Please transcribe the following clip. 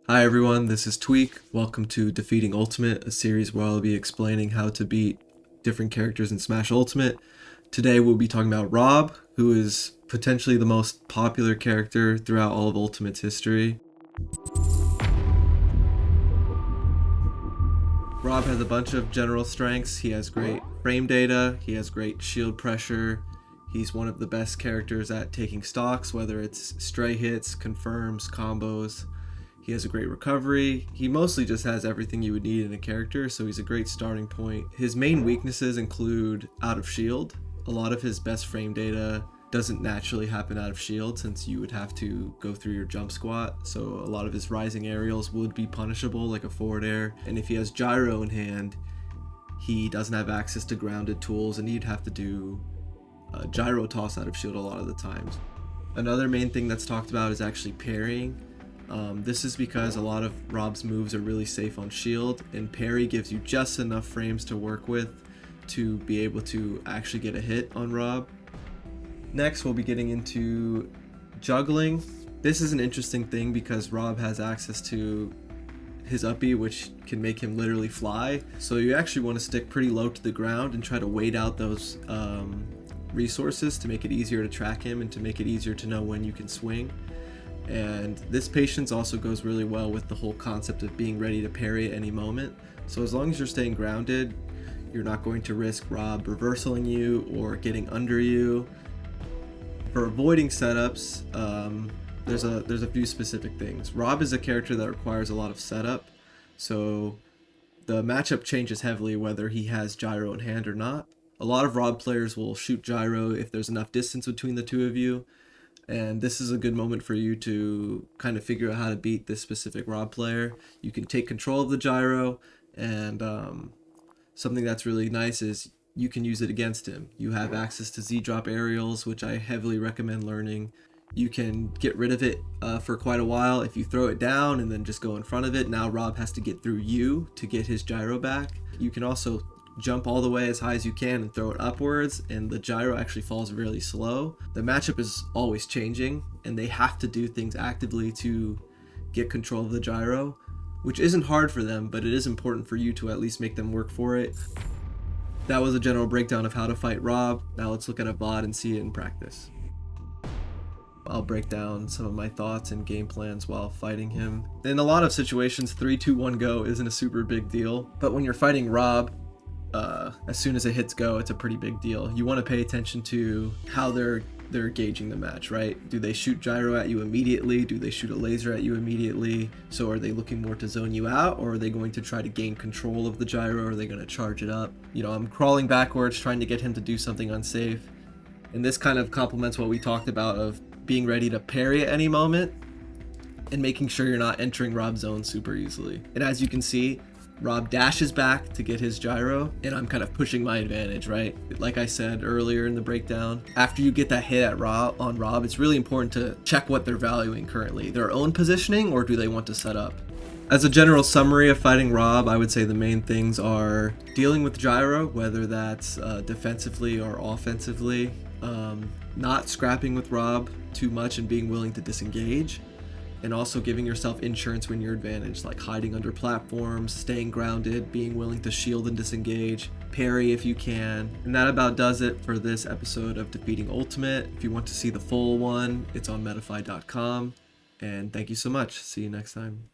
Hi everyone, this is Tweek. Welcome to Defeating Ultimate, a series where I'll be explaining how to beat different characters in Smash Ultimate. Today we'll be talking about R.O.B, who is potentially the most popular character throughout all of Ultimate's history. R.O.B has a bunch of general strengths. He has great frame data, he has great shield pressure, he's one of the best characters at taking stocks, whether it's stray hits, confirms, combos. He has a great recovery. He mostly just has everything you would need in a character, so he's a great starting point. His main weaknesses include out of shield. A lot of his best frame data doesn't naturally happen out of shield since you would have to go through your jump squat, so a lot of his rising aerials would be punishable like a forward air. And if he has gyro in hand, he doesn't have access to grounded tools and you'd have to do a gyro toss out of shield a lot of the times. Another main thing that's talked about is actually parrying. This is because a lot of R.O.B's moves are really safe on shield, and parry gives you just enough frames to work with to be able to actually get a hit on R.O.B. Next, we'll be getting into juggling. This is an interesting thing because R.O.B has access to his uppy, which can make him literally fly. So you actually want to stick pretty low to the ground and try to wait out those resources to make it easier to track him and to make it easier to know when you can swing. And this patience also goes really well with the whole concept of being ready to parry at any moment. So as long as you're staying grounded, you're not going to risk R.O.B reversaling you or getting under you. For avoiding setups, there's a few specific things. R.O.B is a character that requires a lot of setup, so the matchup changes heavily whether he has gyro in hand or not. A lot of R.O.B players will shoot gyro if there's enough distance between the two of you. And this is a good moment for you to kind of figure out how to beat this specific R.O.B player. You can take control of the gyro, and something that's really nice is you can use it against him. You have access to Z-drop aerials, which I heavily recommend learning. You can get rid of it for quite a while if you throw it down and then just go in front of it. Now R.O.B has to get through you to get his gyro back. You can also jump all the way as high as you can and throw it upwards, and the gyro actually falls really slow. The matchup is always changing and they have to do things actively to get control of the gyro, which isn't hard for them, but it is important for you to at least make them work for it. That was a general breakdown of how to fight R.O.B. Now let's look at a VOD and see it in practice. I'll break down some of my thoughts and game plans while fighting him. In a lot of situations, 3, 2, 1, go isn't a super big deal, but when you're fighting R.O.B, as soon as it hits go, it's a pretty big deal. You want to pay attention to how they're gauging the match, right? Do they shoot gyro at you immediately? Do they shoot a laser at you immediately? So are they looking more to zone you out, or are they going to try to gain control of the gyro? Or are they going to charge it up? You know, I'm crawling backwards trying to get him to do something unsafe. And this kind of complements what we talked about of being ready to parry at any moment and making sure you're not entering R.O.B zone super easily. And as you can see, R.O.B dashes back to get his gyro, and I'm kind of pushing my advantage, right? Like I said earlier in the breakdown, after you get that hit on R.O.B, it's really important to check what they're valuing currently. Their own positioning, or do they want to set up? As a general summary of fighting R.O.B, I would say the main things are dealing with gyro, whether that's defensively or offensively, not scrapping with R.O.B too much and being willing to disengage, and also giving yourself insurance when you're advantaged, like hiding under platforms, staying grounded, being willing to shield and disengage, parry if you can. And that about does it for this episode of Defeating Ultimate. If you want to see the full one, it's on metafy.com. And thank you so much. See you next time.